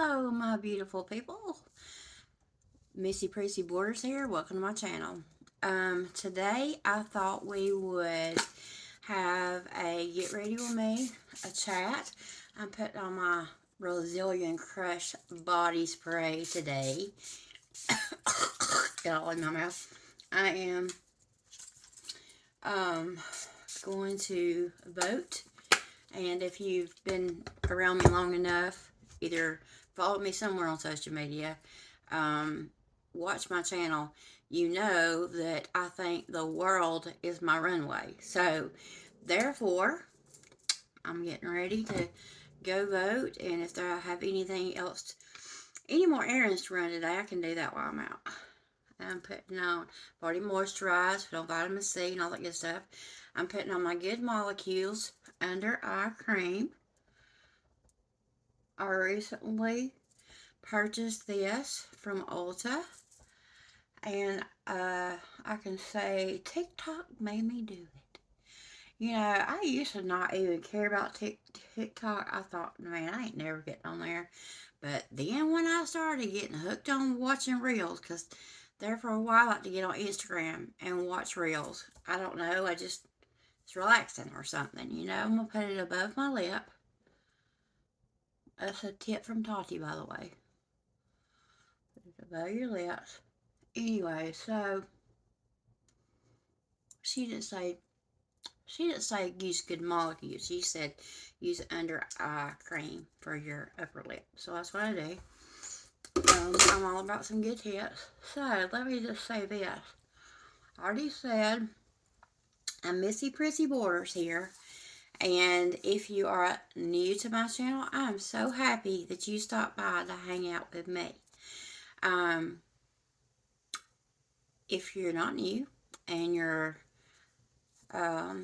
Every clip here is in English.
Hello, my beautiful people. Missy Prissy Borders here. Welcome to my channel. Today I thought we would have a get ready with me, a chat. I'm putting on my Brazilian Crush body spray today. Got all in my mouth. I am going to vote, and if you've been around me long enough, either follow me somewhere on social media, watch my channel, you know that I think the world is my runway. So therefore I'm getting ready to go vote, and if I have anything else, any more errands to run today, I can do that while I'm out. I'm putting on, I've already moisturized, put on vitamin C and all that good stuff. I'm putting on my Good Molecules Under Eye Cream. I recently purchased this from Ulta, and I can say TikTok made me do it. You know, I used to not even care about TikTok. I thought, man, I ain't never getting on there. But then when I started getting hooked on watching reels, because there for a while I like to get on Instagram and watch reels. I don't know, it's relaxing or something, you know. I'm going to put it above my lip. That's a tip from Tati, by the way. Put it above your lips. Anyway, so she didn't say use Good Molecules. She said use under eye cream for your upper lip. So that's what I do. I'm all about some good tips. So let me just say this. I already said I'm Missy Prissy Borders here. And if you are new to my channel, I'm so happy that you stopped by to hang out with me. If you're not new and you're a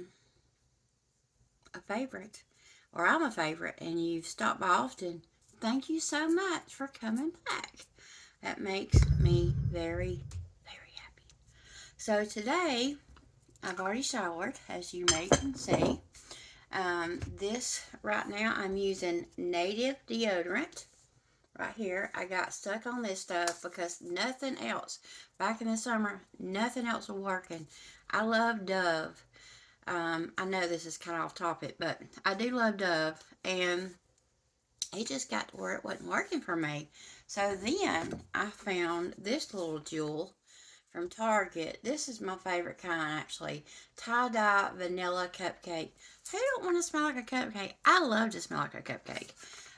favorite, or I'm a favorite, and you've stopped by often, thank you so much for coming back. That makes me very, very happy. So today, I've already showered, as you may can see. This right now, I'm using Native deodorant. Right here, I got stuck on this stuff because nothing else, back in the summer, nothing else was working. I love Dove. I know this is kind of off topic, but I do love Dove, and it just got to where it wasn't working for me. So then I found this little jewel from Target. This is my favorite kind, actually. Tie-dye vanilla cupcake. Who don't want to smell like a cupcake? I love to smell like a cupcake.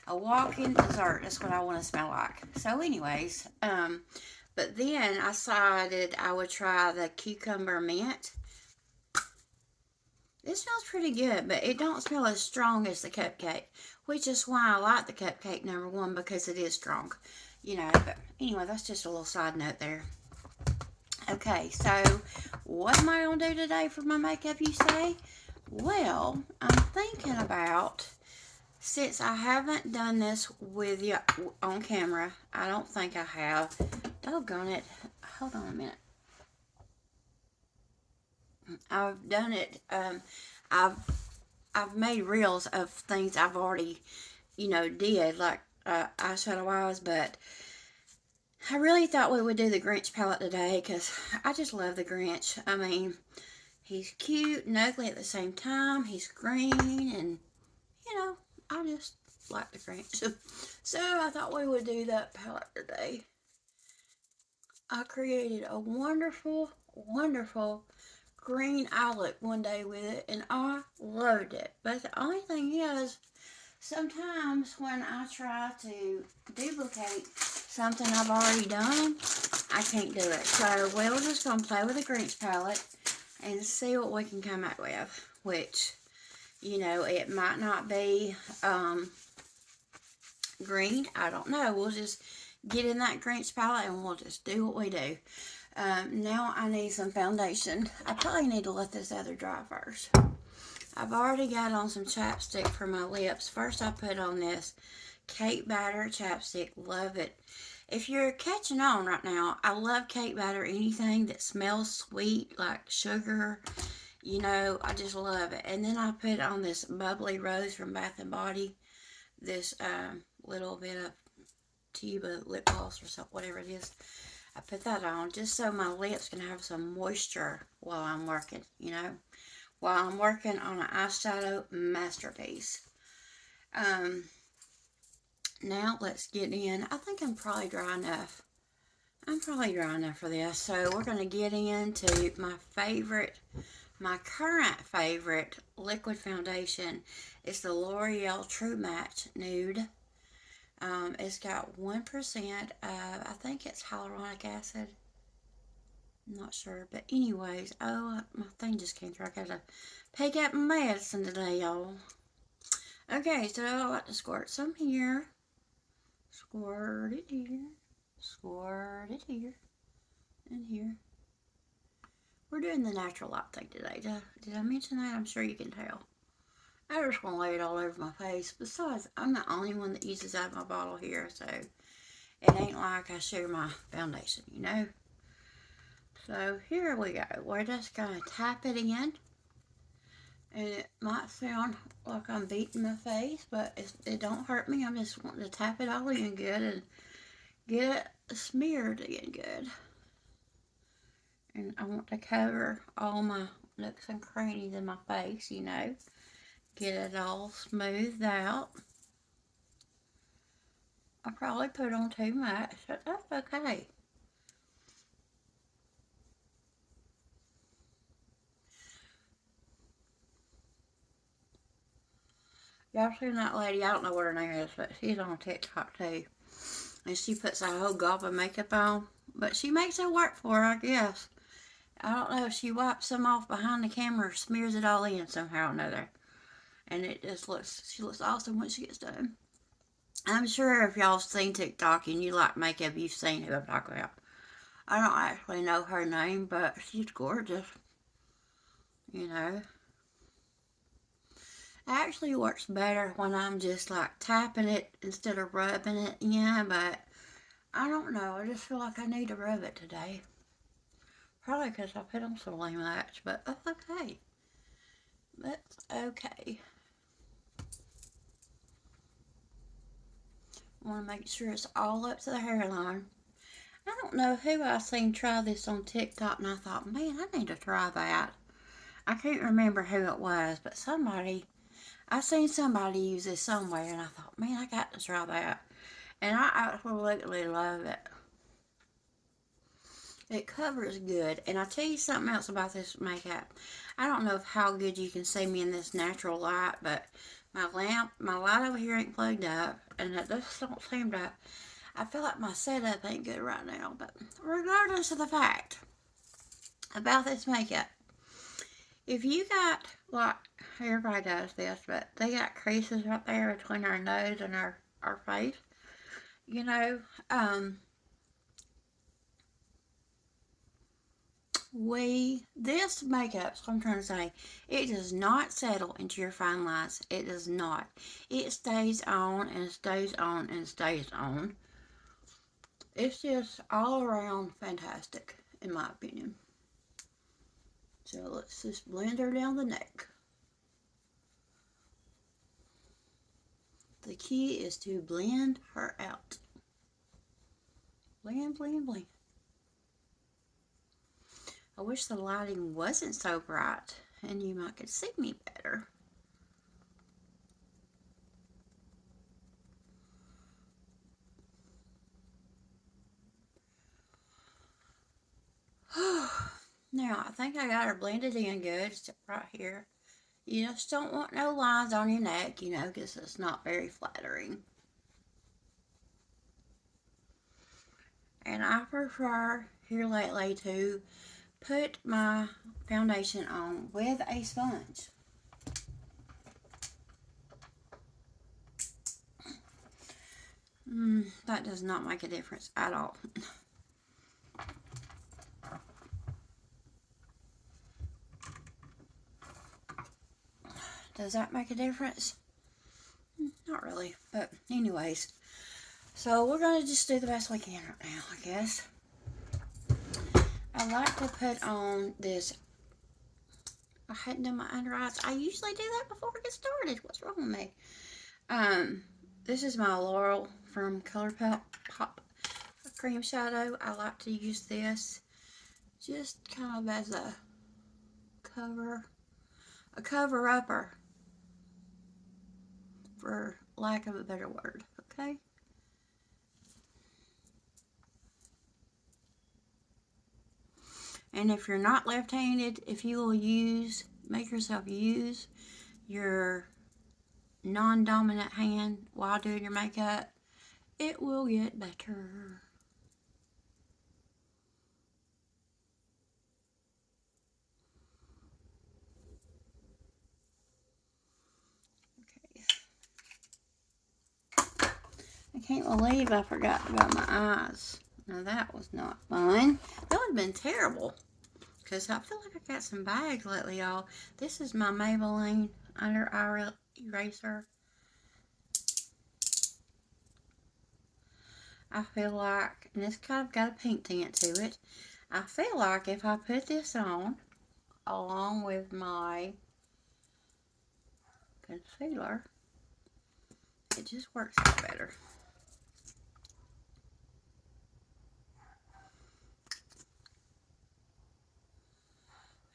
A walk-in dessert. That's what I want to smell like. So anyways, but then I decided I would try the cucumber mint. It smells pretty good, but it don't smell as strong as the cupcake, which is why I like the cupcake, number one, because it is strong, you know. But anyway, that's just a little side note there. Okay, so what am I going to do today for my makeup, you say? Well, I'm thinking about, since I haven't done this with you on camera, I don't think I have. Doggone it. Hold on a minute. I've done it. I've made reels of things I've already, you know, did, like eyeshadow eyes, but I really thought we would do the Grinch palette today because I just love the Grinch. I mean, he's cute and ugly at the same time. He's green, and, you know, I just like the Grinch. So I thought we would do that palette today. I created a wonderful, wonderful green eye look one day with it, and I loved it. But the only thing is, sometimes when I try to duplicate something I've already done, I can't do it. So we're just going to play with the Grinch palette and see what we can come up with. Which, you know, it might not be green. I don't know. We'll just get in that Grinch palette and we'll just do what we do. Now I need some foundation. I probably need to let this other dry first. I've already got on some chapstick for my lips. First I put on this cake batter chapstick. Love it. If you're catching on right now, I love cake batter. Anything that smells sweet, like sugar, you know, I just love it. And then I put on this Bubbly Rose from Bath & Body. This little bit of Tuba lip gloss or something, whatever it is. I put that on just so my lips can have some moisture while I'm working, you know, while I'm working on an eyeshadow masterpiece. Now let's get in. I think I'm probably dry enough. I'm probably dry enough for this. So we're going to get into my current favorite liquid foundation. It's the L'Oreal True Match Nude. It's got 1% of, I think it's hyaluronic acid. I'm not sure, but anyways, oh, my thing just came through. I gotta pick up my medicine today, y'all. Okay, so I like to squirt some here. Squirt it here. Squirt it here. And here. We're doing the natural light thing today. Did I mention that? I'm sure you can tell. I just want to lay it all over my face. Besides, I'm the only one that uses out of my bottle here, so it ain't like I share my foundation, you know? So here we go. We're just going to tap it in. And it might sound like I'm beating my face, but it don't hurt me. I'm just wanting to tap it all in good and get it smeared in good. And I want to cover all my nooks and crannies in my face, you know. Get it all smoothed out. I probably put on too much, but that's okay. Y'all seen that lady? I don't know what her name is, but she's on TikTok too. And she puts a whole gob of makeup on. But she makes it work for her, I guess. I don't know if she wipes some off behind the camera or smears it all in somehow or another. And it just she looks awesome when she gets done. I'm sure if y'all seen TikTok and you like makeup, you've seen who I'm talking about. I don't actually know her name, but she's gorgeous. You know. It actually works better when I'm just like tapping it instead of rubbing it in, but I don't know. I just feel like I need to rub it today. Probably because I put on so much, but that's okay. That's okay. I want to make sure it's all up to the hairline. I don't know who I seen try this on TikTok, and I thought, man, I need to try that. I can't remember who it was, but I seen somebody use this somewhere, and I thought, man, I got to try that. And I absolutely love it. It covers good. And I'll tell you something else about this makeup. I don't know how good you can see me in this natural light, but my light over here ain't plugged up, and it just don't seem to. I feel like my setup ain't good right now, but regardless of the fact about this makeup, if you got, like, everybody does this, but they got creases right there between our nose and our face, you know, this makeup, so I'm trying to say, it does not settle into your fine lines. It does not. It stays on and stays on and stays on. It's just all around fantastic, in my opinion. So let's just blend her down the neck. The key is to blend her out. Blend, blend, blend. I wish the lighting wasn't so bright and you might could see me better. Now, I think I got her blended in good, except right here. You just don't want no lines on your neck, you know, because it's not very flattering. And I prefer here lately to put my foundation on with a sponge. That does not make a difference at all. Does that make a difference? Not really, but anyways. So we're going to just do the best we can right now, I guess. I like to put on this. I hadn't done my under eyes. I usually do that before I get started. What's wrong with me? This is my L'Oreal from ColourPop Pop Cream Shadow. I like to use this just kind of as a cover-upper, for lack of a better word, okay? And if you're not left-handed, if you will make yourself use your non-dominant hand while doing your makeup, it will get better. Okay. I can't believe I forgot about my eyes. Now that was not fun. That would have been terrible. Because I feel like I got some bags lately, y'all. This is my Maybelline under eye eraser. I feel like, and it's kind of got a pink tint to it. I feel like if I put this on, along with my concealer, it just works out better.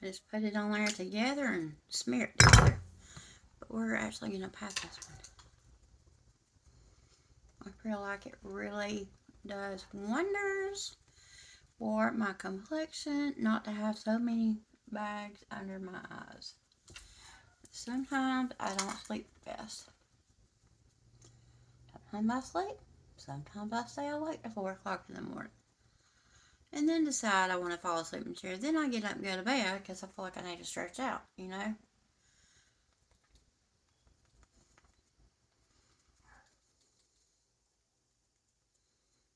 I just put it on there together and smear it together. But we're actually going to pat this one. I feel like it really does wonders for my complexion not to have so many bags under my eyes. Sometimes I don't sleep best. Sometimes I sleep. Sometimes I stay awake at 4 o'clock in the morning. And then decide I want to fall asleep in the chair. Then I get up and go to bed because I feel like I need to stretch out, you know?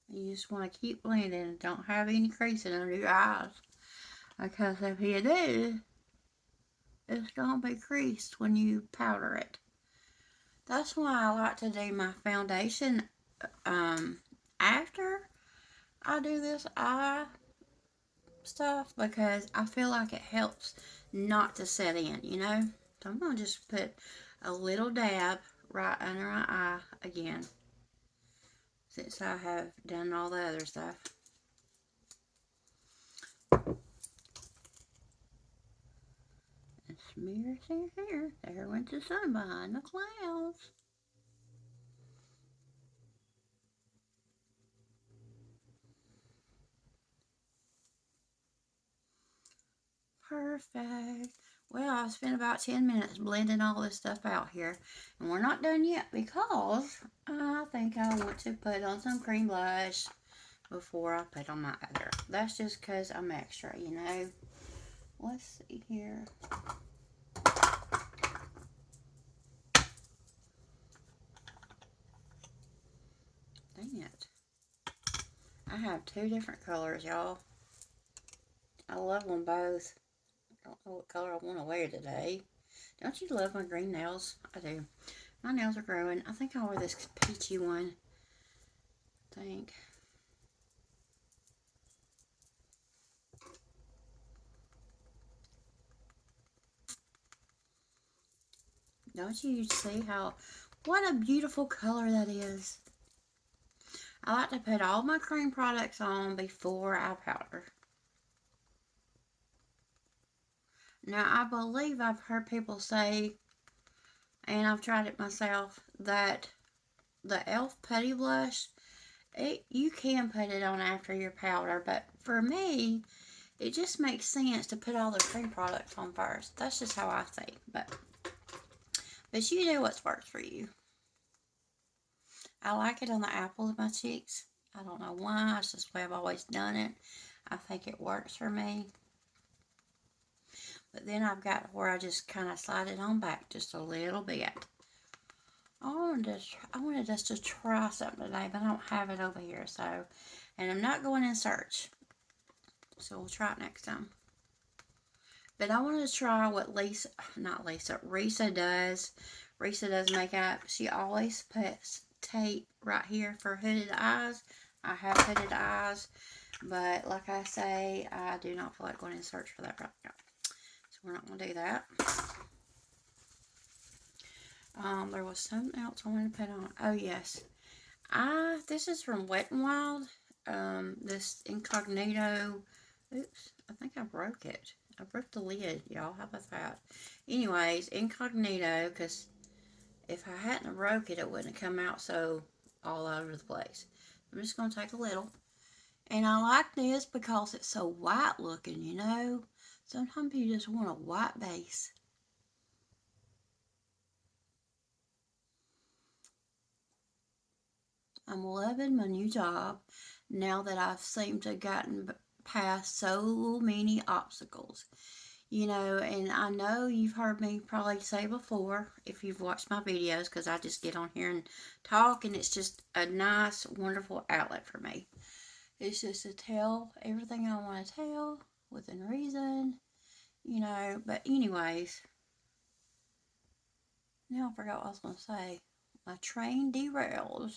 You just want to keep blending and don't have any creasing under your eyes. Because if you do, it's going to be creased when you powder it. That's why I like to do my foundation after I do this eye stuff, because I feel like it helps not to set in, you know? So I'm going to just put a little dab right under my eye again, since I have done all the other stuff. And smear here. There went the sun behind the clouds. Perfect. Well, I've spent about 10 minutes blending all this stuff out here. And we're not done yet because I think I want to put on some cream blush before I put on my other. That's just because I'm extra, you know. Let's see here. Dang it. I have 2 different colors, y'all. I love them both. I don't know what color I want to wear today. Don't you love my green nails? I do. My nails are growing. I think I'll wear this peachy one. I think. Don't you see what a beautiful color that is? I like to put all my cream products on before I powder. Now, I believe I've heard people say, and I've tried it myself, that the e.l.f. Putty Blush, you can put it on after your powder, but for me, it just makes sense to put all the cream products on first. That's just how I think, but you do what works for you. I like it on the apple of my cheeks. I don't know why. It's just the way I've always done it. I think it works for me. But then I've got where I just kind of slide it on back just a little bit. I wanted us to try something today, but I don't have it over here. So, and I'm not going in search. So we'll try it next time. But I wanted to try what Risa does. Risa does makeup. She always puts tape right here for hooded eyes. I have hooded eyes, but like I say, I do not feel like going in search for that right now. So we're not going to do that. There was something else I wanted to put on. Oh, yes. This is from Wet n Wild. This incognito. Oops, I think I broke it. I broke the lid, y'all. How about that? Anyways, incognito, because if I hadn't broke it, it wouldn't have come out so all over the place. I'm just going to take a little. And I like this because it's so white looking, you know. Sometimes you just want a white base. I'm loving my new job now that I've seemed to have gotten past so many obstacles. You know, and I know you've heard me probably say before if you've watched my videos, because I just get on here and talk, and it's just a nice, wonderful outlet for me. It's just to tell everything I want to tell within reason, you know. But anyways, now I forgot what I was going to say. My train derailed.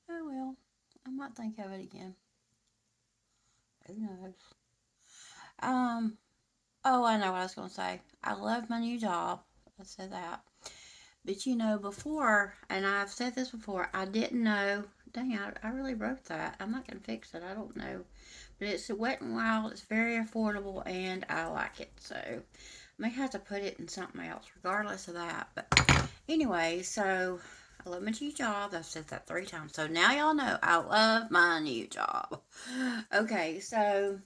Oh well, I might think of it again. Who knows? Oh, I know what I was going to say. I love my new job. I said that. But you know, before, and I've said this before, I didn't know. Dang, I really wrote that. I'm not going to fix it. I don't know. But it's Wet n Wild. It's very affordable, and I like it. So, I may have to put it in something else, regardless of that. But anyway, so I love my new job. I've said that 3 times. So now y'all know I love my new job. Okay, so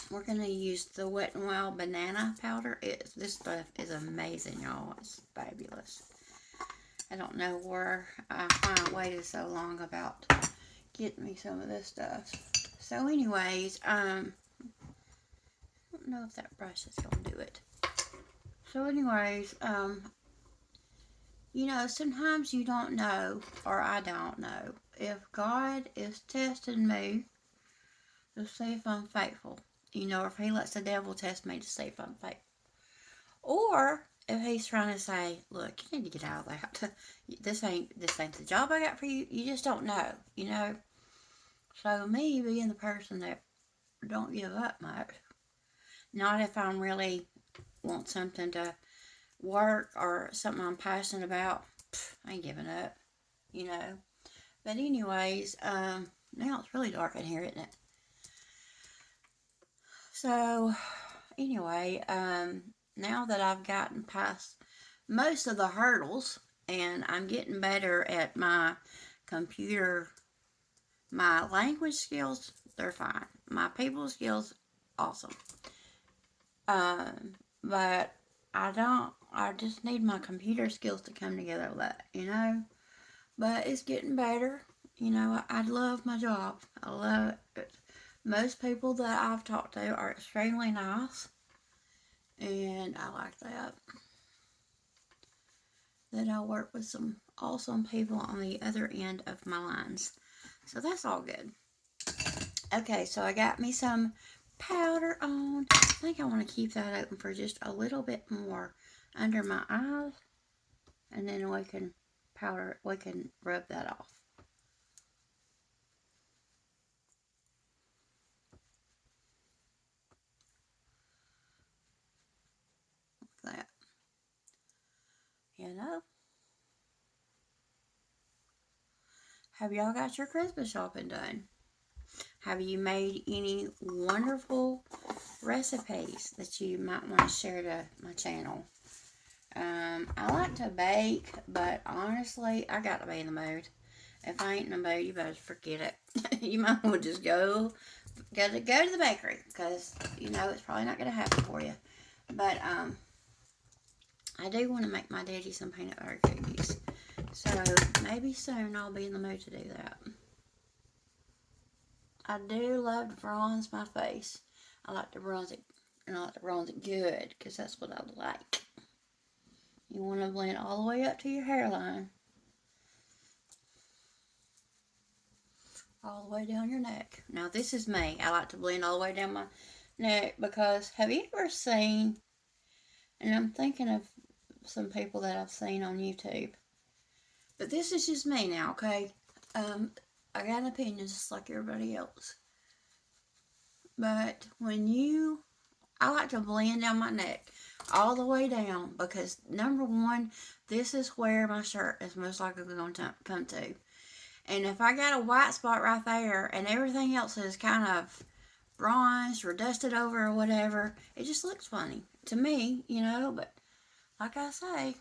we're going to use the Wet n Wild banana powder. This stuff is amazing, y'all. It's fabulous. I don't know where I waited so long about getting me some of this stuff. So anyways, I don't know if that brush is going to do it. So anyways, you know, sometimes you don't know, or I don't know, if God is testing me to see if I'm faithful. You know, if he lets the devil test me to see if I'm faithful. Or if he's trying to say, look, you need to get out of that. This ain't the job I got for you. You just don't know, you know. So me being the person that don't give up much, not if I'm really want something to work or something I'm passionate about, I ain't giving up, you know. But anyways, now it's really dark in here, isn't it? So anyway, now that I've gotten past most of the hurdles and I'm getting better at my computer, my language skills, they're fine. My people skills, awesome. But I just need my computer skills to come together with that, you know. But it's getting better. You know, I love my job. I love it. Most people that I've talked to are extremely nice. And I like that. That I work with some awesome people on the other end of my lines. So that's all good. Okay, so I got me some powder on. I think I want to keep that open for just a little bit more under my eyes. And then we can rub that off. Like that. You know? Have y'all got your Christmas shopping done? Have you made any wonderful recipes that you might want to share to my channel? I like to bake, but honestly, I got to be in the mood. If I ain't in the mood, you better forget it. You might as well just go to the bakery, because you know it's probably not going to happen for you. But I do want to make my daddy some peanut butter cookies. So maybe soon I'll be in the mood to do that. I do love to bronze my face. I like to bronze it, and I like to bronze it good, because that's what I like. You want to blend all the way up to your hairline. All the way down your neck. Now this is me. I like to blend all the way down my neck, because have you ever seen, and I'm thinking of some people that I've seen on YouTube, but this is just me now, okay? I got an opinion just like everybody else. But I like to blend down my neck all the way down, because number one, this is where my shirt is most likely going to come to. And if I got a white spot right there and everything else is kind of bronzed or dusted over or whatever, it just looks funny to me, but like I say,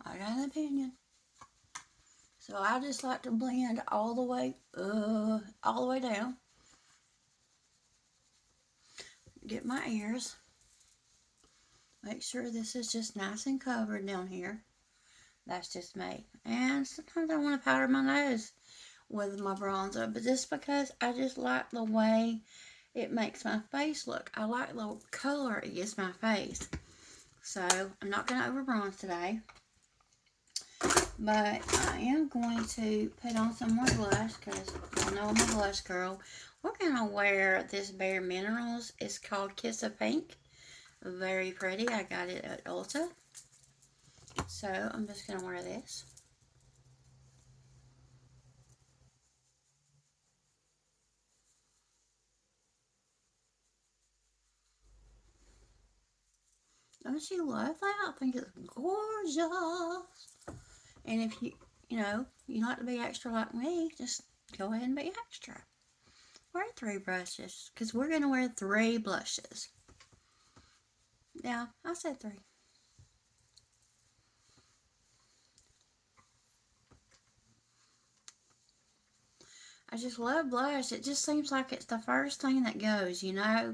I got an opinion. So I just like to blend all the way down. Get my ears. Make sure this is just nice and covered down here. That's just me. And sometimes I want to powder my nose with my bronzer, but just because I just like the way it makes my face look. I like the color it gives my face. So I'm not going to over bronze today. But I am going to put on some more blush because y'all know I'm a blush girl. We're going to wear this Bare Minerals. It's called Kiss of Pink. Very pretty. I got it at Ulta. So I'm just going to wear this. Don't you love that? I think it's gorgeous. And if you like to be extra like me, just go ahead and be extra. Wear 3 brushes because we're going to wear 3 blushes. Yeah, I said 3. I just love blush. It just seems like it's the first thing that goes, Even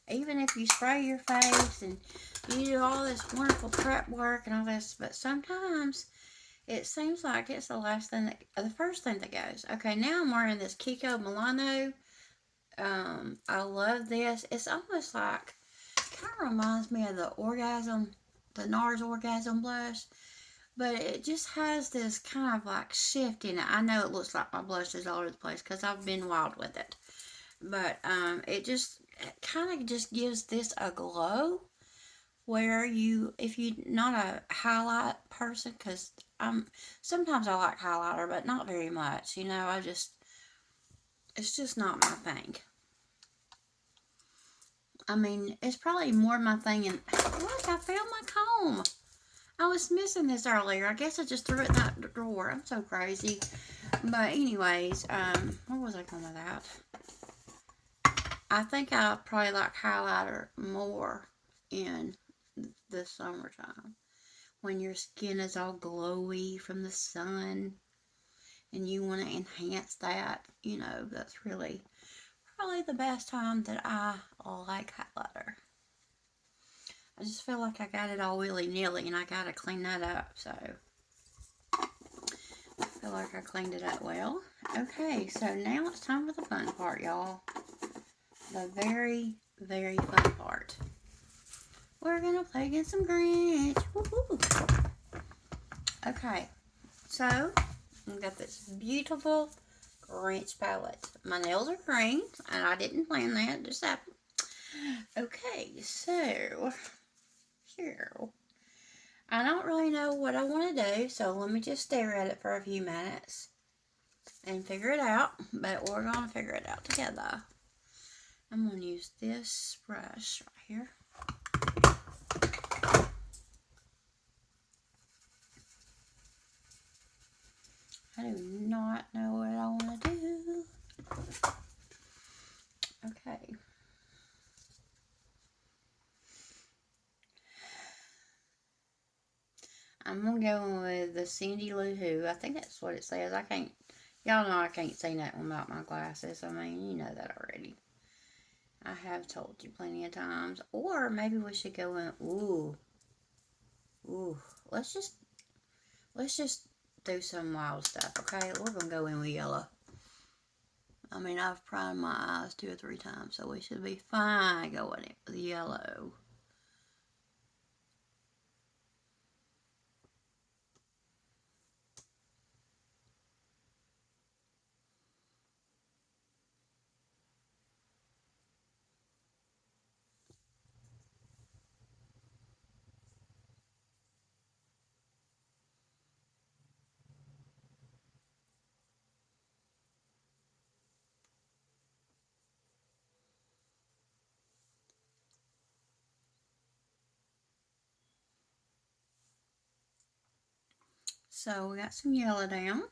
if you spray your face and you do all this wonderful prep work and all this, but sometimes it seems like it's the first thing that goes. Okay, now I'm wearing this Kiko Milano. I love this. It's almost like, kind of reminds me of the NARS Orgasm blush. But it just has this kind of like shift in it. I know it looks like my blush is all over the place because I've been wild with it. But it kind of just gives this a glow where if you're not a highlight person, because sometimes I like highlighter, but not very much. It's just not my thing. I mean, it's probably more my thing. And look, I found my comb. I was missing this earlier. I guess I just threw it in that drawer. I'm so crazy. But anyways, where was I going with that? I think I probably like highlighter more in the summertime. When your skin is all glowy from the sun and you want to enhance that, that's really probably the best time that I like highlighter. I just feel like I got it all willy-nilly and I got to clean that up, so I feel like I cleaned it up well. Okay, so now it's time for the fun part, y'all. The very, very fun part. We're going to play against some Grinch. Woo-hoo. Okay, so I've got this beautiful Grinch palette. My nails are green, and I didn't plan that, it just happened. Okay, so here. I don't really know what I want to do, so let me just stare at it for a few minutes and figure it out, but we're going to figure it out together. I'm going to use this brush right here. I do not know what I want to do. Okay. I'm going to go with the Cindy Lou Who. I think that's what it says. Y'all know I can't see nothing without my glasses. I mean, you know that already. I have told you plenty of times. Or maybe we should go in, ooh. Let's just do some wild stuff, okay? We're going to go in with yellow. I mean, I've primed my eyes 2 or 3 times, so we should be fine going in with yellow. So we got some yellow down.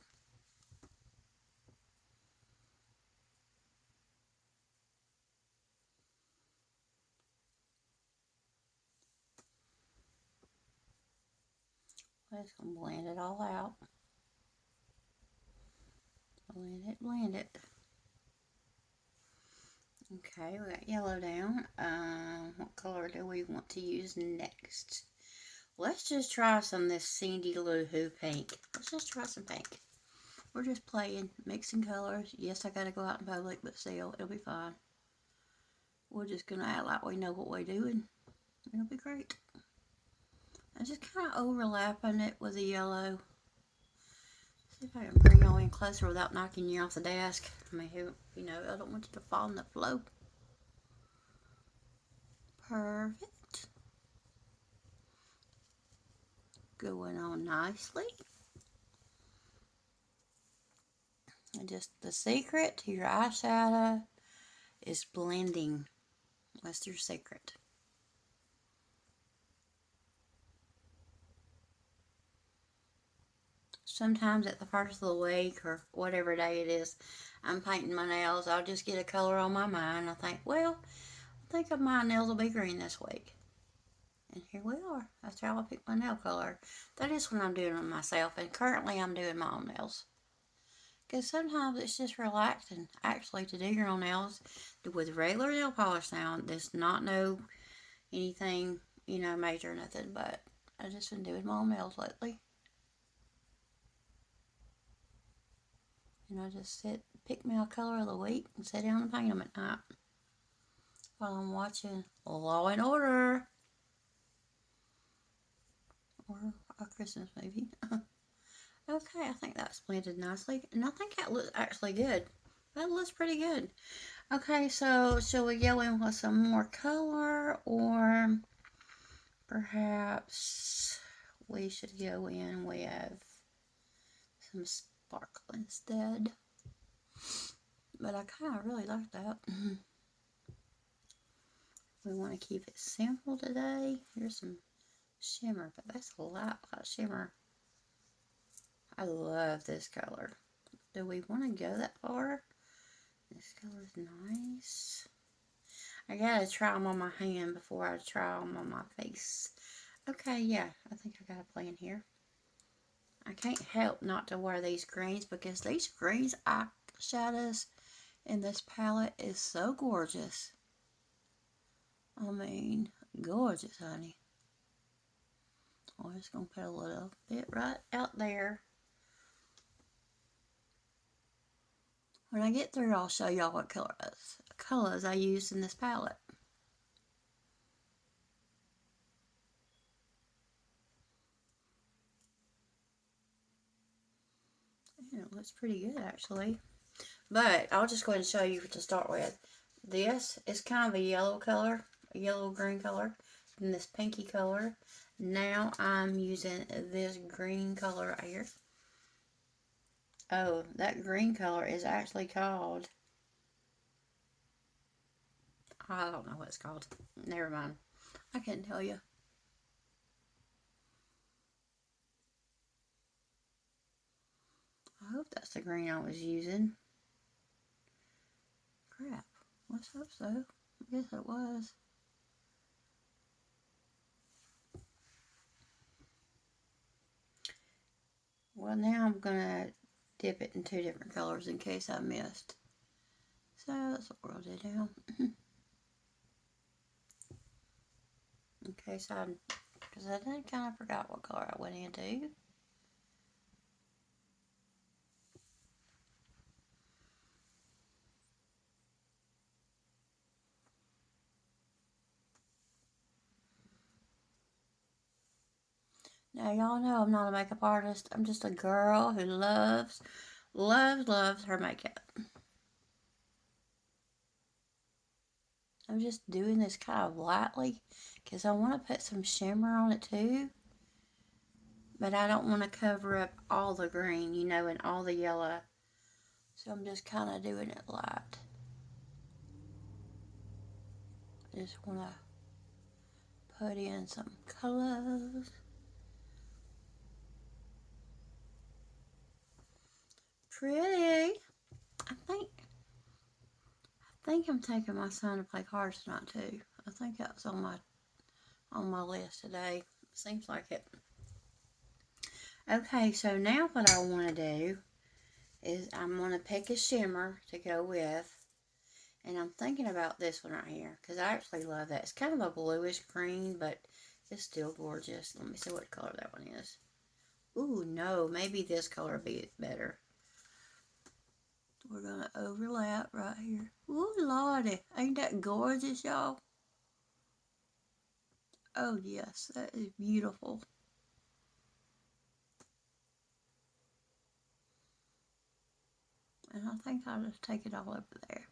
I'm just going to blend it all out. Blend it, blend it. Okay, we got yellow down. What color do we want to use next? Let's just try some of this Cindy Lou Who pink. Let's just try some pink. We're just playing, mixing colors. Yes, I gotta go out in public, but still, it'll be fine. We're just gonna act like we know what we're doing. It'll be great. I'm just kind of overlapping it with the yellow. See if I can bring y'all in closer without knocking you off the desk. I mean, you know, I don't want you to fall on the floor. Perfect. Going on nicely. And just the secret to your eyeshadow is blending. That's your secret. Sometimes at the first of the week or whatever day it is, I'm painting my nails. I'll just get a color on my mind. I think, well, I think my nails will be green this week. And here we are. That's how I pick my nail color. That is when I'm doing it myself. And currently I'm doing my own nails. Because sometimes it's just relaxing, actually, to do your own nails with regular nail polish now. There's not no anything, you know, major or nothing. But I've just been doing my own nails lately. And I just pick me a color of the week and sit down and paint them at night. While I'm watching Law and Order. Or a Christmas movie. Okay, I think that's blended nicely. And I think that looks actually good. That looks pretty good. Okay, so shall we go in with some more color? Or perhaps we should go in with some sparkle instead. But I kind of really like that. We want to keep it simple today. Here's some shimmer, but that's a light shimmer. I love this color. Do we want to go that far? This color's nice. I gotta try them on my hand before I try them on my face. Okay, yeah, I think I got a plan here. I can't help not to wear these greens because these greens eyeshadows in this palette is so gorgeous. I mean, gorgeous, honey. I'm just going to put a little bit right out there. When I get through, I'll show y'all what colors I used in this palette. And it looks pretty good, actually. But I'll just go ahead and show you to start with. This is kind of a yellow color, a yellow-green color, and this pinky color. Now I'm using this green color right here. Oh, that green color is actually called, I don't know what it's called. Never mind. I can't tell you. I hope that's the green I was using. Crap. Let's hope so. I guess it was. Well, now I'm going to dip it in 2 different colors in case I missed. So that's what we'll do now. In case because I did kind of forgot what color I went into. Now, y'all know I'm not a makeup artist. I'm just a girl who loves her makeup. I'm just doing this kind of lightly because I want to put some shimmer on it too. But I don't want to cover up all the green, you know, and all the yellow. So I'm just kind of doing it light. I just want to put in some colors. Pretty. I think I'm taking my son to play cards tonight too. I think that was on my list today. Seems like it. Okay, so now what I want to do is I'm going to pick a shimmer to go with. And I'm thinking about this one right here because I actually love that. It's kind of a bluish green, but it's still gorgeous. Let me see what color that one is. Ooh, no, maybe this color would be better. We're going to overlap right here. Ooh, lordy. Ain't that gorgeous, y'all? Oh, yes, that is beautiful. And I think I'll just take it all over there.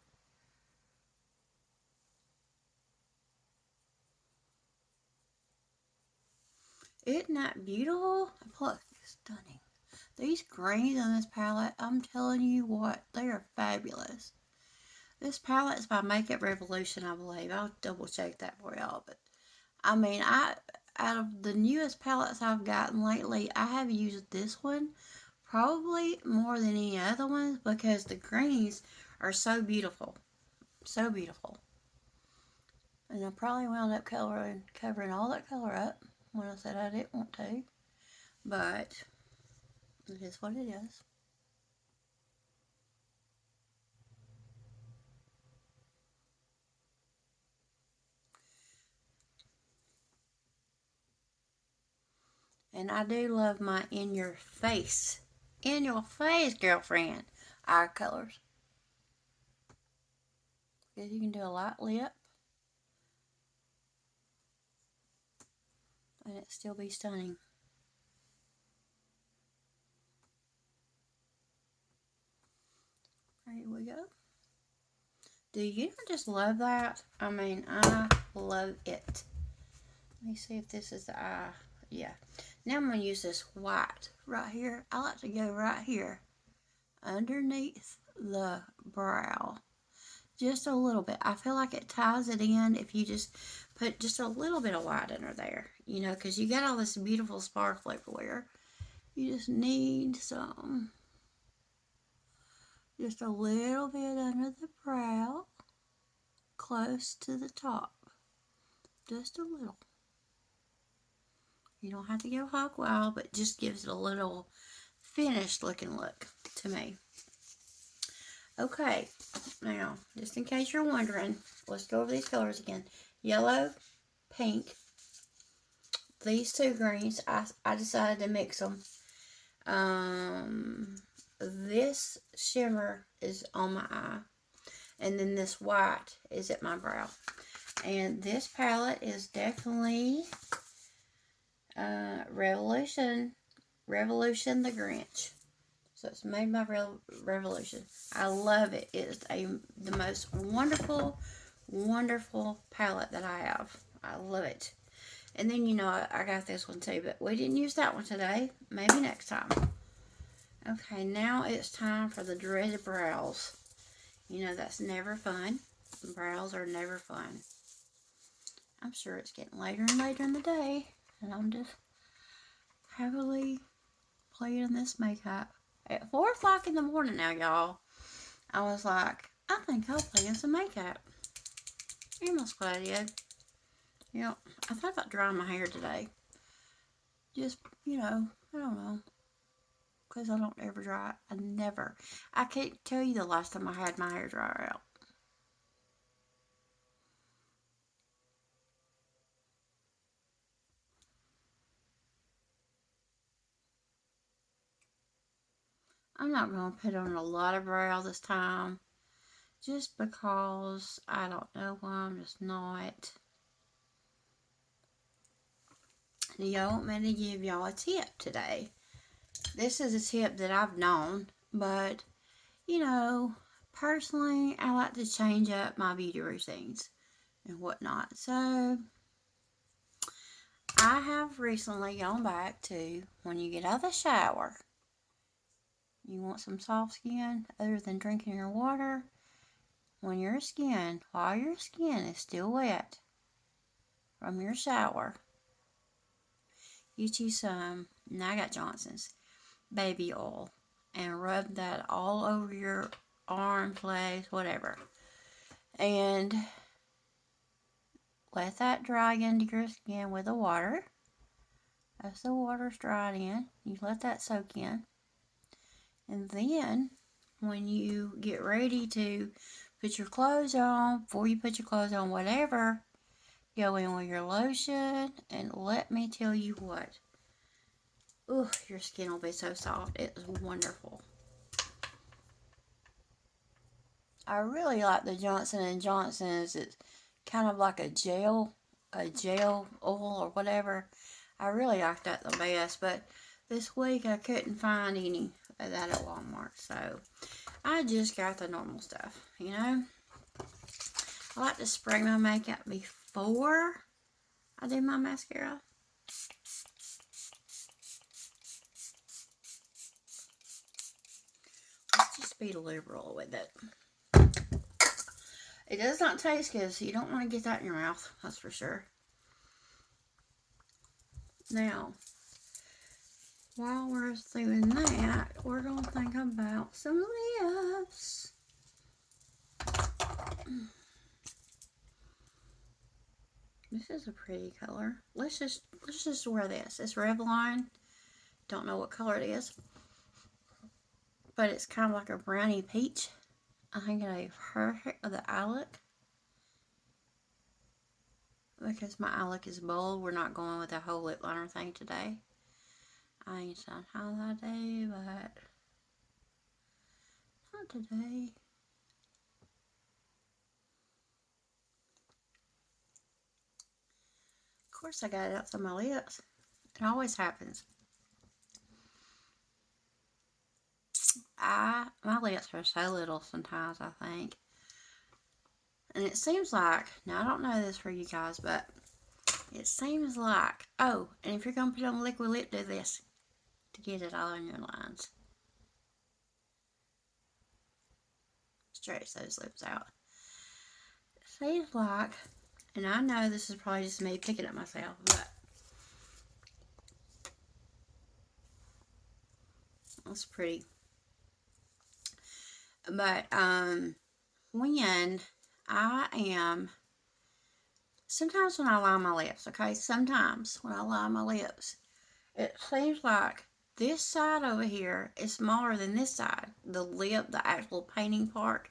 Isn't that beautiful? Look, stunning. These greens on this palette, I'm telling you what, they are fabulous. This palette is by Makeup Revolution, I believe. I'll double check that for y'all. But I mean, out of the newest palettes I've gotten lately, I have used this one probably more than any other ones because the greens are so beautiful. So beautiful. And I probably wound up covering all that color up when I said I didn't want to. But it is what it is. And I do love my in your face, girlfriend, eye colors. Because you can do a light lip and it still be stunning. There we go. Do you not just love that? I mean, I love it. Let me see if this is the eye. Yeah. Now I'm going to use this white right here. I like to go right here underneath the brow. Just a little bit. I feel like it ties it in if you just put just a little bit of white under there. You know, because you got all this beautiful sparkle everywhere. You just need some. Just a little bit under the brow. Close to the top. Just a little. You don't have to go hog wild, but just gives it a little finished looking look to me. Okay, now, just in case you're wondering, let's go over these colors again. Yellow, pink, these two greens, I decided to mix them. This shimmer is on my eye, and then this white is at my brow. And this palette is definitely Revolution the Grinch. So it's made by Revolution. I love it. It is the most wonderful, wonderful palette that I have. I love it. And then, you know, I got this one too, but we didn't use that one today. Maybe next time. Okay, now it's time for the dreaded brows. You know, that's never fun. Brows are never fun. I'm sure it's getting later and later in the day, and I'm just heavily playing this makeup. At 4 o'clock in the morning now, y'all, I was like, I think I'll play in some makeup. And that's what I did. You know, I thought about drying my hair today. Just, you know, I don't know. Because I don't ever dry it. I can't tell you the last time I had my hair dry out. I'm not going to put on a lot of brow this time. Just because I don't know why I'm just not. Do y'all want me to give y'all a tip today? This is a tip that I've known, but, you know, personally, I like to change up my beauty routines and whatnot. So, I have recently gone back to when you get out of the shower, you want some soft skin other than drinking your water. While your skin is still wet from your shower, get you some, now I got Johnson's baby oil, and rub that all over your arms, legs, whatever. And let that dry into your skin with the water. As the water's dried in, you let that soak in. And then, when you get ready to put your clothes on, before you put your clothes on, whatever, go in with your lotion, and let me tell you what. Ooh, your skin will be so soft. It's wonderful. I really like the Johnson & Johnson's. It's kind of like a gel oil or whatever. I really like that the best, but this week I couldn't find any of that at Walmart, so I just got the normal stuff, you know. I like to spray my makeup before I do my mascara. Let's just be liberal with it. It does not taste good, so you don't want to get that in your mouth, that's for sure. Now, while we're doing that, we're going to think about some lips. This is a pretty color. Let's just wear this. It's Revlon. Don't know what color it is, but it's kind of like a brownie peach. I think it's perfect for the eye look. Because my eye look is bold, we're not going with a whole lip liner thing today. I ain't done how that day, but not today. Of course, I got it out on my lips. It always happens. My lips are so little sometimes, I think. And it seems like, now I don't know this for you guys, but it seems like, oh, and if you're going to put on liquid lip, do this to get it all in your lines. Stretch those lips out. It seems like, and I know this is probably just me picking at myself, but that's pretty. But when I am, sometimes when I line my lips, okay, sometimes when I line my lips, it seems like this side over here is smaller than this side. The lip, the actual painting part.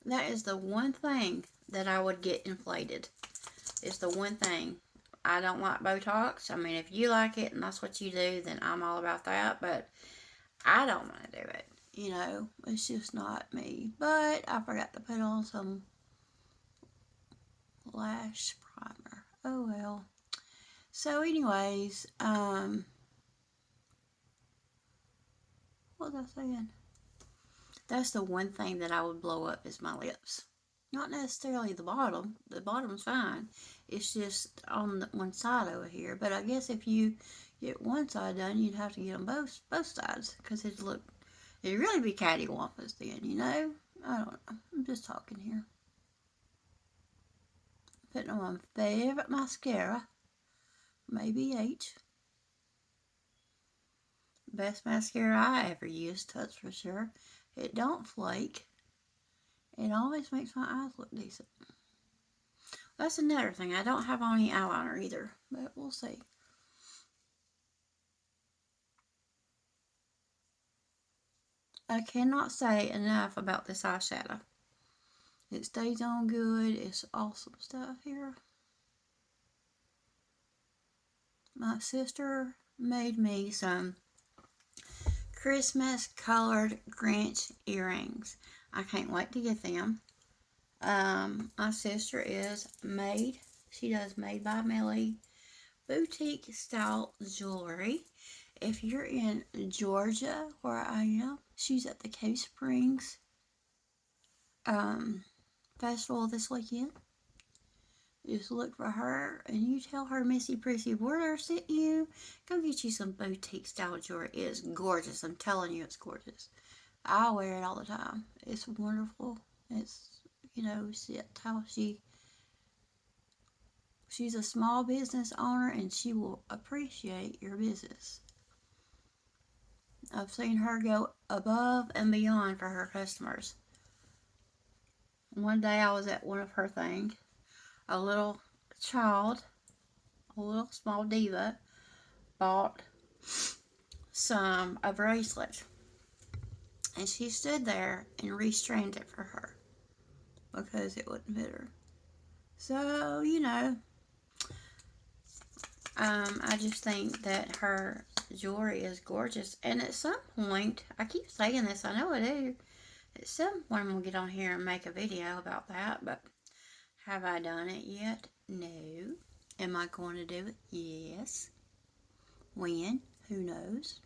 That is the one thing that I would get inflated. It's the one thing. I don't like Botox. I mean, if you like it and that's what you do, then I'm all about that. But I don't want to do it. You know, it's just not me. But I forgot to put on some lash primer. Oh well. So anyways, what was I saying? That's the one thing that I would blow up is my lips. Not necessarily the bottom. The bottom's fine. It's just on the one side over here. But I guess if you get one side done, you'd have to get them both sides. Because it'd really be cattywampus then, you know? I don't know. I'm just talking here. Putting on my favorite mascara. Maybe H. Best mascara I ever used, that's for sure. It don't flake. It always makes my eyes look decent. That's another thing. I don't have on any eyeliner either, but we'll see. I cannot say enough about this eyeshadow. It stays on good. It's awesome stuff here. My sister made me some Christmas colored Grinch earrings. I can't wait to get them. My sister is Made. She does Made by Millie boutique style jewelry. If you're in Georgia, where I am, she's at the Cave Springs festival this weekend. Just look for her and you tell her Missy Prissy Border sent you. Go get you some boutique style jewelry. It is gorgeous. I'm telling you, it's gorgeous. I wear it all the time. It's wonderful. It's, you know, how she's a small business owner and she will appreciate your business. I've seen her go above and beyond for her customers. One day I was at one of her things. A little child, little small diva, bought a bracelet. And she stood there and restrained it for her because it wouldn't fit her. So, I just think that her jewelry is gorgeous. And at some point, I keep saying this, I know I do. At some point, I'm going to get on here and make a video about that. But have I done it yet? No. Am I going to do it? Yes. When? Who knows?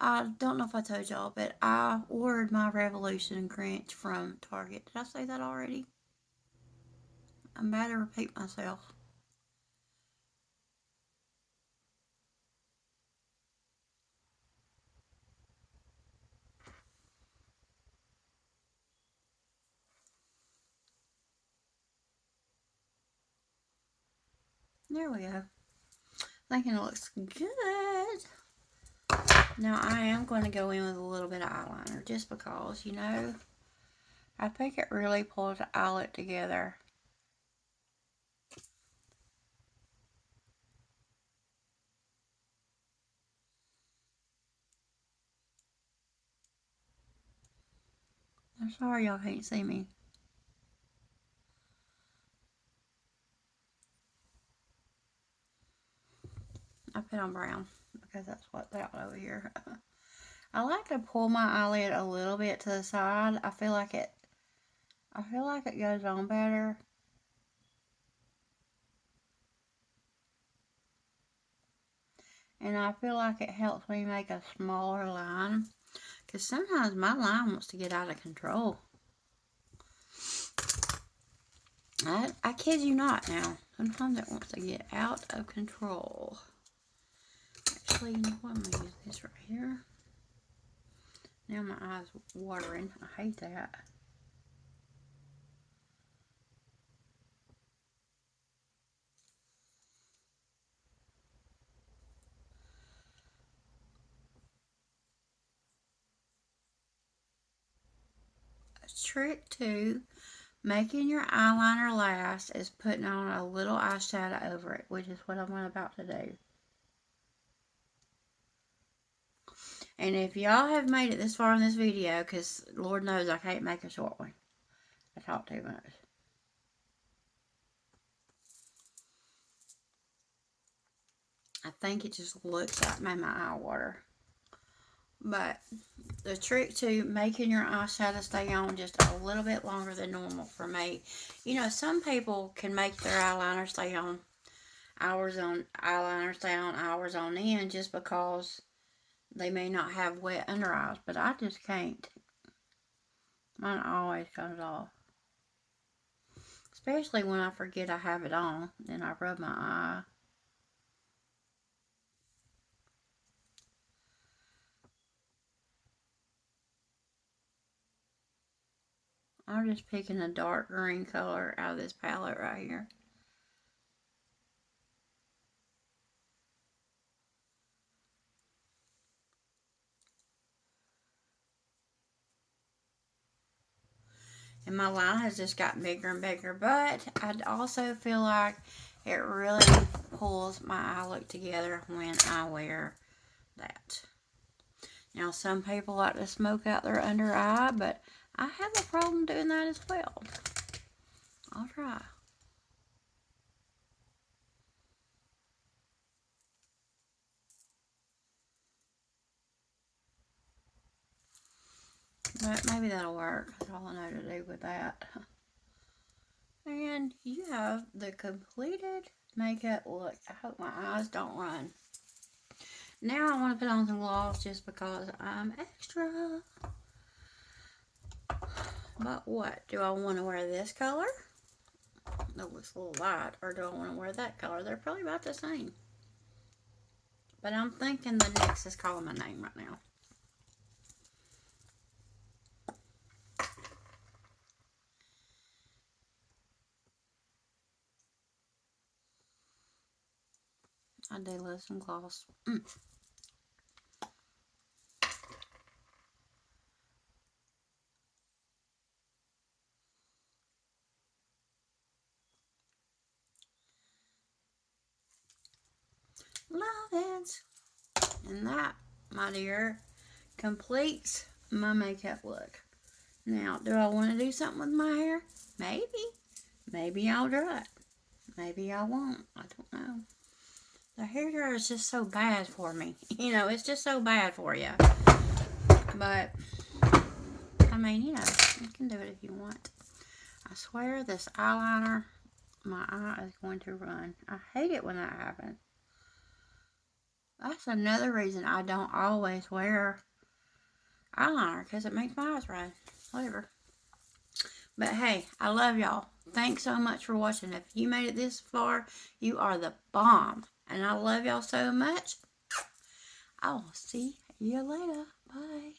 I don't know if I told y'all, but I ordered my Revolution Grinch from Target. Did I say that already? I'm about to repeat myself. There we go. Thinking it looks good. Now I am going to go in with a little bit of eyeliner just because, I think it really pulls the eye look together. I'm sorry y'all can't see me. I put on brown because that's what's out over here. I like to pull my eyelid a little bit to the side. I feel like it goes on better. And I feel like it helps me make a smaller line. Because sometimes my line wants to get out of control. I kid you not now. Sometimes it wants to get out of control. Actually, you know what? I'm going to use this right here. Now my eye's watering. I hate that. A trick to making your eyeliner last is putting on a little eyeshadow over it, which is what I'm about to do. And if y'all have made it this far in this video, because Lord knows I can't make a short one. I talk too much. I think it just looks like made my eye water. But the trick to making your eyeshadow stay on just a little bit longer than normal for me. Some people can make their eyeliner stay on hours on end just because they may not have wet under eyes. But I just can't. Mine always comes off. Especially when I forget I have it on. Then I rub my eye. I'm just picking a dark green color out of this palette right here. And my line has just gotten bigger and bigger. But I also feel like it really pulls my eye look together when I wear that. Now, some people like to smoke out their under eye, but I have a problem doing that as well. I'll try. But maybe that'll work. That's all I know to do with that. And you have the completed makeup look. I hope my eyes don't run. Now I want to put on some gloss just because I'm extra. But what? Do I want to wear this color? That looks a little light. Or do I want to wear that color? They're probably about the same. But I'm thinking the NYX is calling my name right now. I do love some gloss. Lovins. And that, my dear, completes my makeup look. Now, do I want to do something with my hair? Maybe. Maybe I'll do it. Maybe I won't. I don't know. The hair dryer is just so bad for me. You know, it's just so bad for you. But, I mean, you know, you can do it if you want. I swear this eyeliner, my eye is going to run. I hate it when that happens. That's another reason I don't always wear eyeliner, because it makes my eyes run. Whatever. But hey, I love y'all. Thanks so much for watching. If you made it this far, you are the bomb. And I love y'all so much. I'll see you later. Bye.